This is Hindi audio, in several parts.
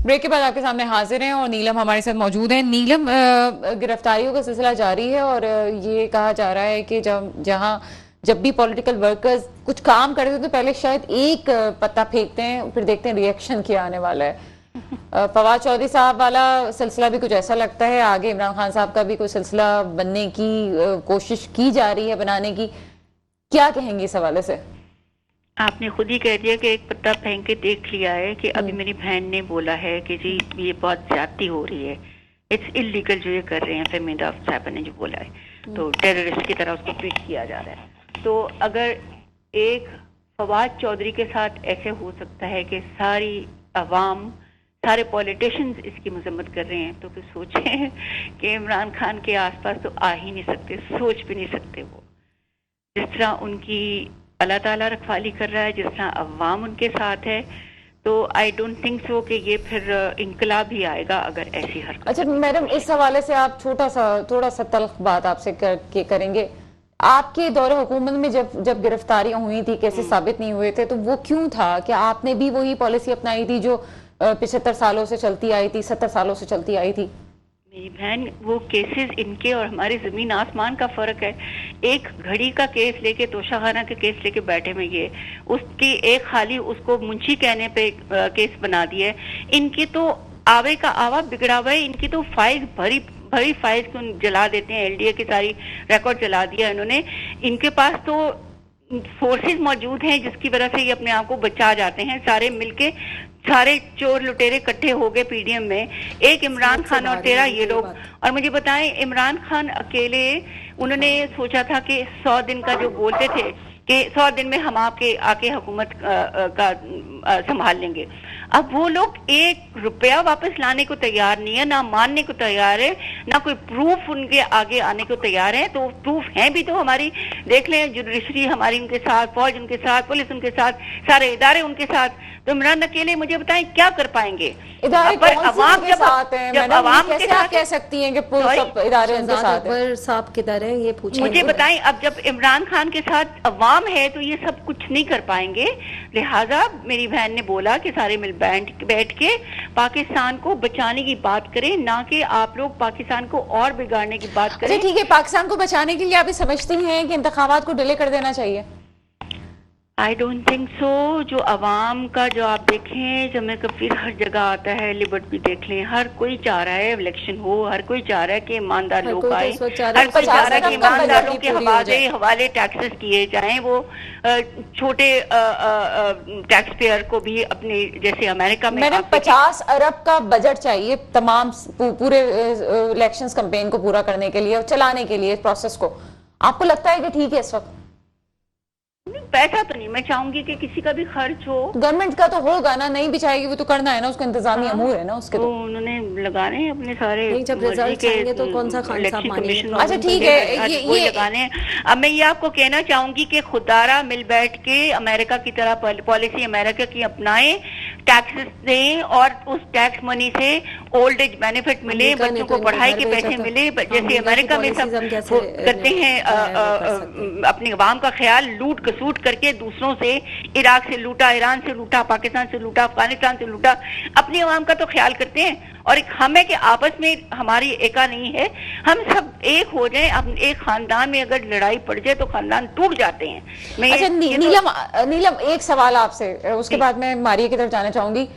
ब्रेक के बाद आपके सामने हाजिर हैं और नीलम हमारे साथ मौजूद हैं। नीलम, गिरफ्तारियों का सिलसिला जारी है और ये कहा जा रहा है कि जब भी पॉलिटिकल वर्कर्स कुछ काम करते हैं तो पहले शायद एक पत्ता फेंकते हैं, फिर देखते हैं रिएक्शन क्या आने वाला है। फवाद चौधरी साहब वाला सिलसिला भी कुछ ऐसा लगता है, आगे इमरान खान साहब का भी कोई सिलसिला बनने की कोशिश की जा रही है, बनाने की। क्या कहेंगे इस हवाले से? आपने खुद ही कह दिया कि एक पत्ता फेंक के देख लिया है कि अभी मेरी बहन ने बोला है कि जी ये बहुत ज्यादती हो रही है, इट्स इलीगल जो ये कर रहे हैं। फहमीदा साहब ने जो बोला है तो टेररिस्ट की तरह उसको ट्रीट किया जा रहा है। तो अगर एक फवाद चौधरी के साथ ऐसे हो सकता है कि सारी अवाम, सारे पॉलिटिशियंस इसकी मजम्मत कर रहे हैं, तो फिर सोचें कि इमरान खान के आसपास तो आ ही नहीं सकते, सोच भी नहीं सकते। वो जिस तरह उनकी अल्लाह ताला रखवाली कर रहा है, जिस तरह अवाम उनके साथ है, तो आई डोंट थिंक सो कि ये फिर इनकलाब ही आएगा अगर ऐसी हरकत। अच्छा मैडम, इस हवाले से आप थोड़ा सा तल्ख बात आपसे करेंगे। आपके दौरे हुकूमत में जब गिरफ्तारियां हुई थी, केसेस साबित नहीं हुए थे, तो वो क्यों था कि आपने भी वही पॉलिसी अपनाई थी जो 75 सालों से चलती आई थी, 70 सालों से चलती आई थी? मेरी बहन, वो केसेस इनके और हमारे जमीन आसमान का फर्क है। एक घड़ी का केस लेके, तोशाखाना के केस लेके बैठे में ये उसकी एक खाली उसको मुंशी कहने पे केस बना दिया है। इनकी तो आवे का आवा बिगड़ा हुआ है, इनकी तो फाइल भरी भरी फाइल को जला देते हैं, एलडीए की सारी रिकॉर्ड जला दिया इन्होंने। इनके पास तो फोर्सेस मौजूद हैं जिसकी वजह से ये अपने आप को बचा जाते हैं। सारे मिलके सारे चोर लुटेरे इकट्ठे हो गए पीडीएम में, एक इमरान खान और 13 ये लोग। और मुझे बताएं, इमरान खान अकेले, उन्होंने सोचा था कि 100 दिन का जो बोलते थे कि 100 दिन में हम आके हुकूमत का संभाल लेंगे, अब वो लोग 1 रुपया वापस लाने को तैयार नहीं है, ना मानने को तैयार है, ना कोई प्रूफ उनके आगे आने को तैयार है। तो प्रूफ है भी तो हमारी देख लें, जुडिशरी हमारी उनके साथ, फौज उनके साथ, पुलिस उनके साथ, सारे इदारे उनके साथ। तो इमरान अकेले मुझे बताएं क्या कर पाएंगे? इदारे कौन से उनके साथ हैं? जब अवाम कैसे आप कह सकती हैं कि सब इदारे उनके साथ हैं? साहब के तरह ये पूछें मुझे बताएं, अब जब इमरान खान के साथ अवाम है तो ये सब कुछ नहीं कर पाएंगे। लिहाजा मेरी बहन ने बोला कि सारे मिल बैठ के पाकिस्तान को बचाने की बात करें, ना कि आप लोग पाकिस्तान को और बिगाड़ने की बात करें। ठीक है, पाकिस्तान को बचाने के लिए आप समझती हैं कि इंतखाबात को डिले कर देना चाहिए? I don't think so. जो अवाम का जो आप देखें, जम्मू कश्मीर हर जगह आता है, लिबर्ट भी देख लें, हर कोई चाह रहा है इलेक्शन हो, हर कोई चाह रहा है कि ईमानदार लोग आए, हर कोई चाह रहा है कि ईमानदारों के हवाले टैक्सेस किए जाएं, वो छोटे टैक्स पेयर को भी अपने, जैसे अमेरिका में 50 अरब का बजट चाहिए तमाम पूरे इलेक्शंस कैंपेन को पूरा करने के लिए और चलाने के लिए प्रोसेस को। आपको लगता है कि ठीक है इस वक्त? पैसा तो नहीं मैं चाहूंगी कि किसी का भी खर्च हो, गवर्नमेंट का तो होगा ना, नहीं भी चाहेगी वो तो करना है ना, उसका इंतजामी अमूर है ना उसके। तो उन्होंने लगाने हैं अपने सारे, जब रिजल्ट आएंगे तो कौन सा खान साहब मानेंगे? अच्छा ठीक है, ये लगाने। अब मैं ये आपको कहना चाहूंगी कि खुदारा मिल बैठ के अमेरिका की तरह पॉलिसी अमेरिका की अपनाएं, टैक्सेस दें और उस टैक्स मनी से ओल्ड एज बेनिफिट मिले, बच्चों को पढ़ाई के पैसे मिले, जैसे अमेरिका में सब करते हैं। अपनी अवाम का ख्याल लूट कसूट करके दूसरों से, इराक से लूटा, ईरान से लूटा, पाकिस्तान से लूटा, अफगानिस्तान से लूटा, अपनी अवाम का तो ख्याल करते हैं। और एक हम है कि आपस में हमारी एका नहीं है, हम सब एक हो जाएं। अब एक खानदान में अगर लड़ाई पड़ जाए तो खानदान टूट जाते हैं। अच्छा नीलम, एक सवाल आपसे, उसके बाद मैं मारिया की तरफ जाना चाहूंगी।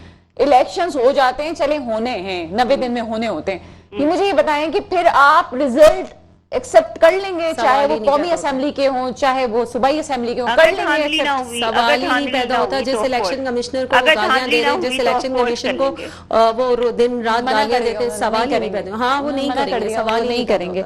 इलेक्शंस हो जाते हैं, चले होने हैं, 90 दिन में होने होते हैं, मुझे ये बताएं कि फिर आप रिजल्ट एक्सेप्ट कर लेंगे, चाहे वो कौमी असेंबली के हों, चाहे वो सूबाई असेंबली के हों, कर लेंगे? सवाल ही नहीं पैदा होता। जिस इलेक्शन कमिश्नर को गालियां दे रहे हैं, जिस इलेक्शन कमीशन को वो दिन रात गालियां देते, सवाल ही नहीं पैदा। हाँ, वो नहीं करेंगे, सवाल नहीं करेंगे।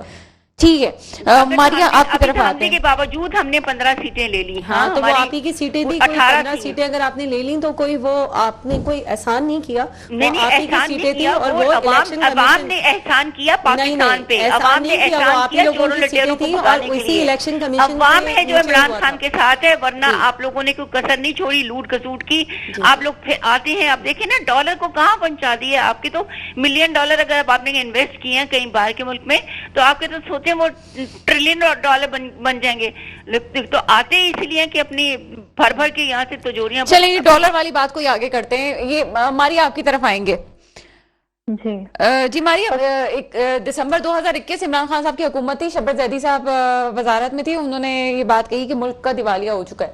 ठीक है मारिया, आपकी तरफ आते हैं। के बावजूद हमने 15 सीटें ले ली। हाँ, तो वो आप ही की सीटें थी, 15 सीटें अगर आपने ले ली तो कोई वो आपने कोई एहसान नहीं किया, नहीं, आप ही की सीटें थी। और वो अवाम ने एहसान किया पाकिस्तान पे, अवाम ने एहसान किया चोरों लुटेरों को भगाने के लिए। इलेक्शन कमीशन अवाम है जो इमरान खान के साथ है, वरना आप लोगों ने कोई कसर नहीं छोड़ी लूट कसूट की। आप लोग फिर आते हैं, आप देखें ना डॉलर को कहाँ पहुंचा दिया। आपके तो $1 मिलियन अगर आपने इन्वेस्ट किए हैं कहीं बाहर के मुल्क में, तो आपके तो सोचते वो $1 ट्रिलियन बन जाएंगे। तो आते ही इसलिए कि अपनी भर भर के यहाँ से तिजोरियां। चलिए डॉलर वाली बात को आगे करते हैं, ये मारिया आपकी तरफ आएंगे। जी जी मारिया, दिसंबर 2021 इमरान खान साहब की हुकूमत थी, शब्बीर जैदी साहब वजारत में थी, उन्होंने ये बात कही कि मुल्क का दिवालिया हो चुका है।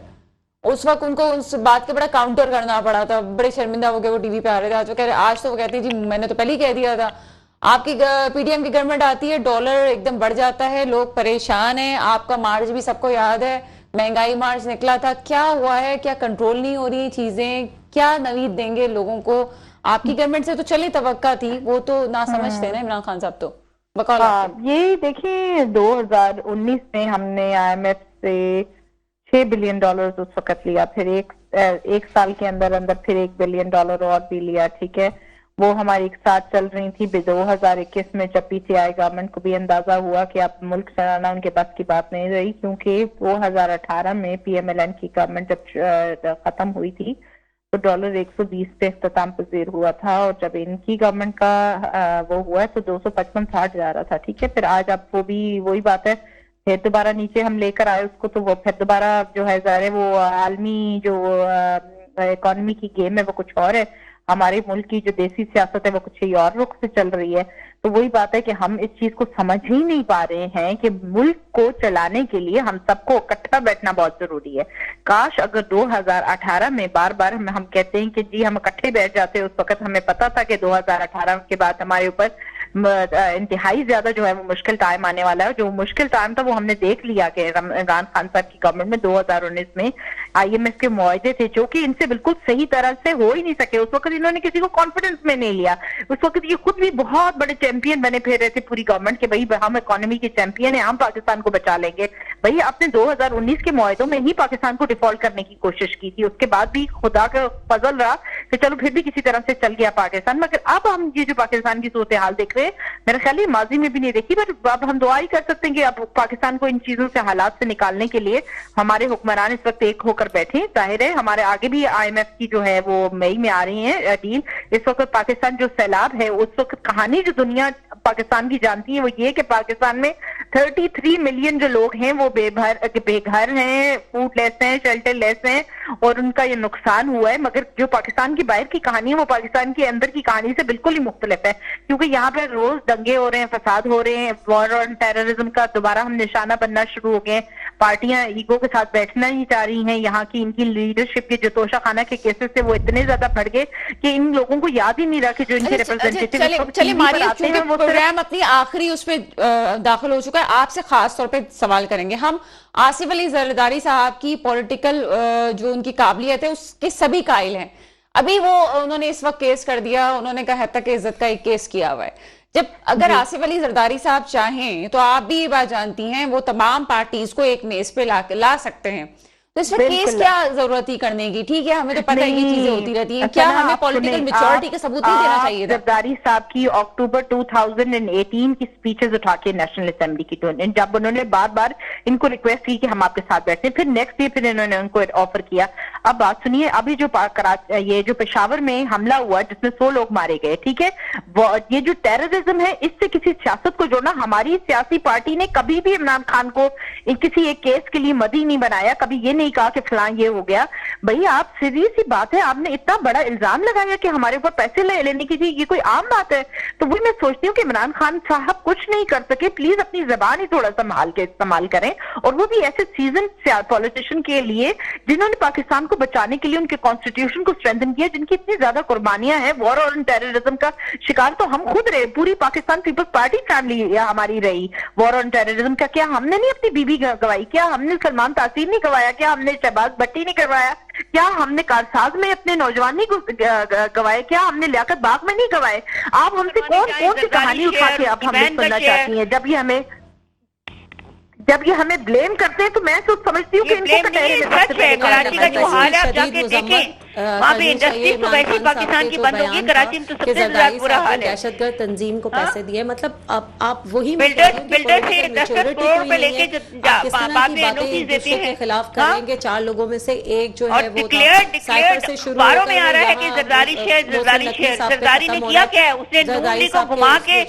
उस वक्त उनको उस बात के बड़ा काउंटर करना पड़ा था, बड़े शर्मिंदा हो गए, वो टीवी पे आ रहे थे। आज तो वो कहते हैं जी मैंने तो पहले ही कह दिया था। आपकी पीडीएम की गवर्नमेंट आती है, डॉलर एकदम बढ़ जाता है, लोग परेशान हैं, आपका मार्च भी सबको याद है, महंगाई मार्च निकला था, क्या हुआ है, क्या कंट्रोल नहीं हो रही चीजें, क्या नवीद देंगे लोगों को? आपकी गवर्नमेंट से तो चली तवक्का थी, वो तो ना समझते ना इमरान खान साहब तो बकौल आपके। ये देखिए 2019 में हमने आईएमएफ से $6 बिलियन उस वक्त लिया, फिर एक साल के अंदर अंदर फिर $1 बिलियन और भी लिया, ठीक है। वो हमारी एक साथ चल रही थी। 2021 में जब पीसीआई गवर्नमेंट को भी अंदाजा हुआ कि अब मुल्क चलाना उनके पास की बात नहीं रही, क्योंकि 2018 में पीएमएलएन की गवर्नमेंट जब खत्म हुई थी तो डॉलर 120 पे इख्तिताम पजीर हुआ था, और जब इनकी गवर्नमेंट का वो हुआ तो 255-60 जा रहा था, ठीक है। फिर आज अब वो भी वही बात है, फिर दोबारा नीचे हम लेकर आए उसको, तो वो फिर दोबारा जो है ज़ाहिर वो आलमी जो इकोनॉमी की गेम है वो कुछ और है, हमारे मुल्क की जो देसी सियासत है वो कुछ ही और रुख से चल रही है। तो वही बात है कि हम इस चीज को समझ ही नहीं पा रहे हैं कि मुल्क को चलाने के लिए हम सबको इकट्ठा बैठना बहुत जरूरी है। काश अगर 2018 में बार बार हम कहते हैं कि जी हम इकट्ठे बैठ जाते, उस वक्त हमें पता था कि 2018 के बाद हमारे ऊपर इंतहाई ज्यादा जो है वो मुश्किल टाइम आने वाला है। जो मुश्किल टाइम था वो हमने देख लिया कि इमरान खान साहब की गवर्नमेंट में 2019 में आईएमएफ के मुआहदे थे जो कि इनसे बिल्कुल सही तरह से हो ही नहीं सके। उस वक्त इन्होंने किसी को कॉन्फिडेंस में नहीं लिया। उस वक्त ये खुद भी बहुत बड़े चैंपियन बने फिर रहे थे पूरी गवर्नमेंट के, भाई हम इकोनॉमी के चैंपियन है, हम पाकिस्तान को बचा लेंगे। भाई आपने 2019 के मुआहदों में ही पाकिस्तान को डिफॉल्ट करने की कोशिश की थी, उसके बाद भी खुदा का फजल रहा कि चलो फिर भी किसी तरह से चल गया पाकिस्तान। मगर अब हम ये जो पाकिस्तान की सूरत हाल देख रहे हैं, मेरा ख्याल है माजी में भी नहीं देखी, पर अब हम दुआ ही कर सकते हैं कि अब पाकिस्तान को इन चीजों से हालात से निकालने के लिए हमारे हुक्मरान इस वक्त एक होकर बैठे। जाहिर है हमारे आगे भी आईएमएफ की जो है वो मई में आ रही है डील। इस वक्त पाकिस्तान जो सैलाब है, उस वक्त कहानी जो दुनिया पाकिस्तान की जानती है वो ये कि पाकिस्तान में 33 मिलियन जो लोग हैं वो बेघर हैं, फूड लेस हैं, शेल्टर लेस हैं, और उनका ये नुकसान हुआ है। मगर जो पाकिस्तान की बाहर की कहानी है वो पाकिस्तान के अंदर की कहानी से बिल्कुल ही मुख्तलिफ है, क्योंकि यहाँ पर रोज दंगे हो रहे हैं, फसाद हो रहे हैं, वॉर और टेररिज्म का दोबारा हम निशाना बनना शुरू हो गए। पार्टियां ईगो के साथ बैठना ही चाह रही हैं। यहाँ की इनकी लीडरशिप के जो तोशाखाना के केसेस थे वो इतने ज्यादा बढ़ गए कि इन लोगों को याद ही नहीं रहा कि जो इनके रिप्रेजेंटेटिव प्रोग्राम अपनी आखिरी उस पर दाखिल हो चुका है, आपसे खास तौर पे सवाल करेंगे हम। आसिफ अली जरदारी साहब की पॉलिटिकल जो उनकी काबिलियत है उसके सभी कायल हैं। अभी वो उन्होंने इस वक्त केस कर दिया, उन्होंने कहा तक के इज्जत का एक केस किया हुआ है। जब अगर आसिफ अली जरदारी साहब चाहें तो आप भी ये बात जानती हैं वो तमाम पार्टीज को एक मेज पे ला सकते हैं, तो इस पर केस क्या जरूरत ही करने की? ठीक है हमें तो पता है ये चीजें होती रहती हैं, क्या हमें पॉलिटिकल मैच्योरिटी का सबूत नहीं देना चाहिए था? जरदारी साहब की अक्टूबर 2018 की स्पीचेस उठा के नेशनल असेंबली की, तो जब उन्होंने बार बार इनको रिक्वेस्ट की कि हम आपके साथ बैठते हैं, फिर नेक्स्ट डे फिर इन्होंने उनको ऑफर किया। अब बात सुनिए, अभी जो ये जो पेशावर में हमला हुआ जिसमें 100 लोग मारे गए, ठीक है, ये जो टेररिज्म है इससे किसी सियासत को जोड़ना, हमारी सियासी पार्टी ने कभी भी इमरान खान को किसी एक केस के लिए मदी नहीं बनाया, कभी ये नहीं कहा कि फलां ये हो गया। भाई आप सीधी सी बात है, आपने इतना बड़ा इल्जाम लगाया कि हमारे ऊपर पैसे लेने की थी, ये कोई आम बात है? तो वही मैं सोचती हूँ कि इमरान खान साहब कुछ नहीं कर सके, प्लीज अपनी जबान ही थोड़ा संभाल के इस्तेमाल करें, और वो भी ऐसे सीजन पॉलिटिशियन के लिए जिन्होंने पाकिस्तान को बचाने के लिए उनके कॉन्स्टिट्यूशन को स्ट्रेंथन किया, जिनकी इतनी ज्यादा कुर्बानियां हैं। वॉर और टेररिज्म का शिकार तो हम खुद रहे, पूरी पाकिस्तान पीपल्स पार्टी फैमिली हमारी रही वॉर और टेररिज्म का। क्या हमने नहीं अपनी बीबी गवाई? क्या हमने सलमान तासीर नहीं गवाया? क्या हमने शहबाज भट्टी नहीं करवाया? क्या हमने कारसाज में अपने नौजवान नहीं गवाए? क्या हमने लियाकत बाग में नहीं गवाए? आप हमसे कौन सी कहानी उठा के आप हमें सुनना चाहती हैं? जब ये हमें ब्लेम करते हैं तो मैं तो समझती हूँ कि इनको कराची का जो हाल है आप जाके देखें, वहाँ पे इंडस्ट्रीज तो वैसे पाकिस्तान की बंद होगी, कराची में तो सबसे ज्यादा बुरा हाल है। दहशतगर्द तंजीम को पैसे दिए, मतलब आप वही बिल्डर से 10 करोड़ पे लेके बाद में नोटिस देते हैं, खिलाफ करेंगे। 4 लोगों में से एक जो है वो बारों में आ रहा है कि जरदारी ने किया क्या है? उसने नून लीग को घुमा के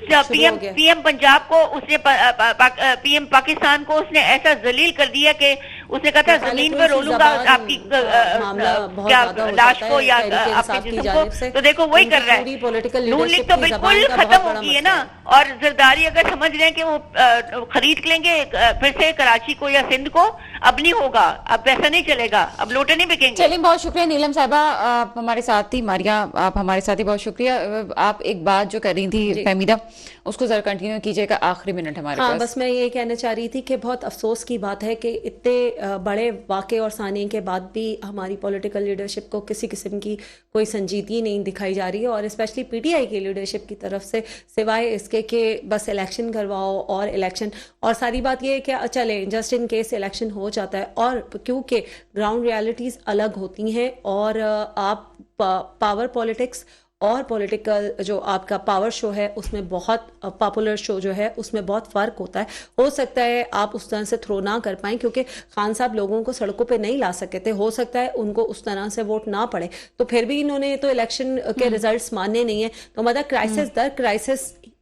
पीएम पंजाब को, उसने पीएम पाकिस्तान को उसने ऐसा जलील कर दिया कि उसने कहा था जमीन पर रोलूंगा आपकी क्या लाश को या आपके जिस्म को, तो देखो वही कर रहा है। नून लीग तो बिल्कुल खत्म हो गई है ना, और जरदारी अगर समझ रहे हैं कि वो खरीद लेंगे फिर से कराची को या सिंध को, अब नहीं होगा, अब पैसा नहीं चलेगा, अब लोटे नहीं बिकेंगे। चलिए, बहुत शुक्रिया नीलम साहिबा, आप हमारे साथ थी। मारिया, आप हमारे साथ ही, बहुत शुक्रिया। आप एक बात जो कर रही थी फहमीदा, उसको जरा कंटिन्यू कीजिएगा, आखिरी मिनट हमारे पास। बस मैं ये कहना चाह रही थी कि बहुत अफसोस की बात है कि इतने बड़े वाक़े और सानियों के बाद भी हमारी पॉलिटिकल लीडरशिप को किसी किस्म की कोई संजीदगी नहीं दिखाई जा रही है, और स्पेशली पीटीआई की लीडरशिप की तरफ से, सिवाय इसके कि बस इलेक्शन करवाओ और इलेक्शन, और सारी बात ये है कि चले जस्ट इन केस इलेक्शन हो जाता है, और क्योंकि ग्राउंड रियलिटीज़ अलग होती हैं, और आप पावर पॉलिटिक्स और पॉलिटिकल जो आपका पावर शो है उसमें बहुत पॉपुलर शो जो है उसमें बहुत फ़र्क होता है। हो सकता है आप उस तरह से थ्रो ना कर पाएँ, क्योंकि खान साहब लोगों को सड़कों पे नहीं ला सके थे, हो सकता है उनको उस तरह से वोट ना पड़े, तो फिर भी इन्होंने तो इलेक्शन के रिजल्ट्स मानने नहीं है, तो मतलब क्राइसिस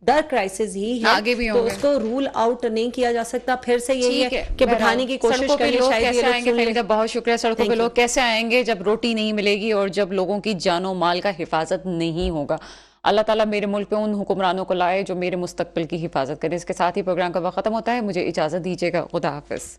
दर क्राइसिस ही है, आगे भी तो उसको रूल आउट नहीं किया जा सकता। फिर से यही है कि बिठाने की कोशिश करिए, शायद ये लोग सुन लें। बहुत शुक्रिया। सड़कों पे लोग कैसे आएंगे जब रोटी नहीं मिलेगी और जब लोगों की जानो माल का हिफाजत नहीं होगा। अल्लाह ताला मेरे मुल्क पे उन हुक्मरानों को लाए जो मेरे मुस्तकबिल की हिफाजत करें। इसके साथ ही प्रोग्राम का वक्त खत्म होता है, मुझे इजाजत दीजिएगा। खुदा हाफिज।